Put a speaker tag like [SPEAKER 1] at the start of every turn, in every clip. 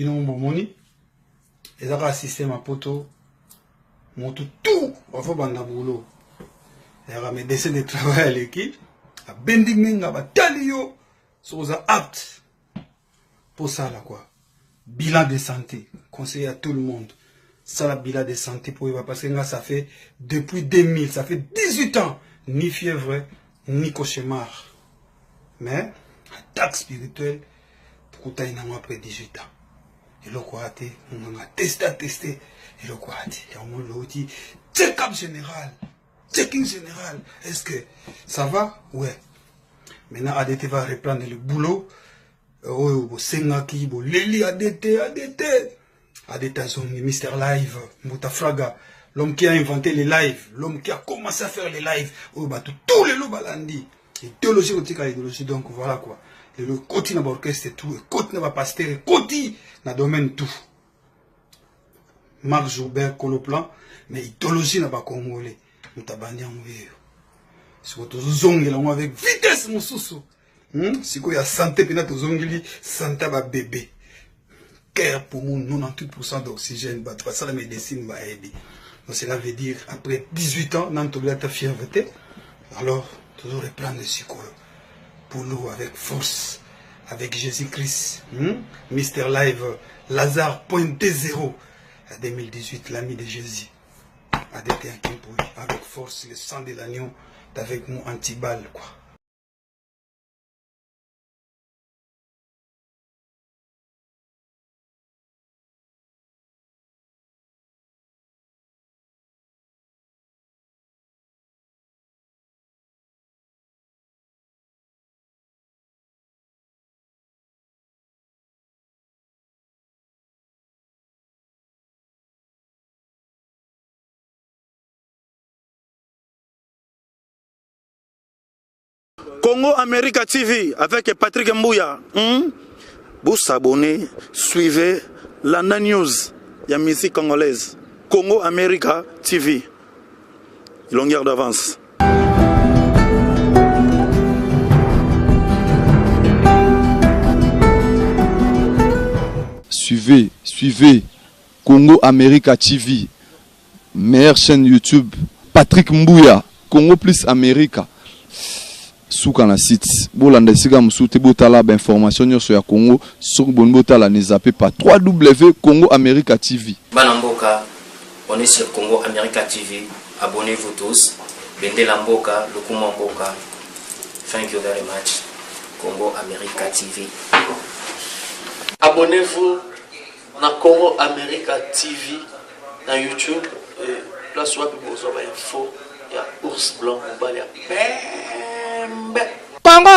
[SPEAKER 1] bino mbomoni ezaka système à poto moto tout va banda boulot ezaka médecin de travail à l'équipe a bendinga batali yo soza apte pour ça là quoi. Bilan de santé, conseiller à tout le monde. Ça la bilan de santé pour Eva parce que là, ça fait depuis 2000, ça fait 18 ans, ni fièvre, ni cauchemar. Mais, attaque spirituelle, pour que tu aies après 18 ans. Et le quoi, on a testé, et le quoi, et on a dit, check-up général, checking général, est-ce que ça va? Ouais. Maintenant, ADT va reprendre le boulot. Oh, Sengaki, Lili, ADT, Zongi, Mr. Live, Moutafraga, l'homme qui a inventé les lives, l'homme qui a commencé à faire les lives, oh, bah, tous les loups balandi, idéologie, idéologie, donc voilà quoi. Le côté n'a pas orchestre et tout, le côté n'a pas pasteur, le côté n'a domaine tout. Marc Joubert, Coloplan, mais idéologie n'a pas congolais, Moutabandi en vieux. C'est votre zongi là, avec vitesse, mon sous-sous. Si il y a santé, puis notre zongili, santé va bébé. Cœur pour nous, 98% d'oxygène, ça la médecine va aider. Donc cela veut dire, après 18 ans, nous avons ta fièvreté. Alors, toujours reprendre le sucre pour nous avec force, avec Jésus-Christ. Mr. Live, Lazare, pointé zéro. À 2018, l'ami de Jésus. Avec force, le sang de l'agneau, avec nous anti-balle, quoi.
[SPEAKER 2] Congo America TV avec Patrick Mbouya. Vous s'abonnez, suivez la news, il y a musique congolaise. Congo America TV. Longueur d'avance.
[SPEAKER 3] Suivez Congo America TV. Meilleure chaîne YouTube. Patrick Mbouya. Congo plus America. Souka na site bolanda sika musuti botala ba information sur ya Congo sur bon botala ne zappez pas www Congo America TV.
[SPEAKER 4] Banamboka, on est sur Congo America TV. Abonnez-vous tous. Bendela Mboka, Lokuma Mboka. Thank you very much. Congo America TV.
[SPEAKER 5] Abonnez-vous na Congo America TV na YouTube. Place où vous avez info. Il y a ours blanc, il y a
[SPEAKER 6] Congo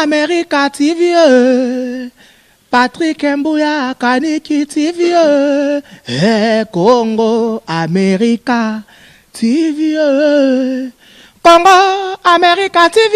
[SPEAKER 6] America TV, Patrick Mbouya Kaniki TV, Congo America TV, Congo America TV.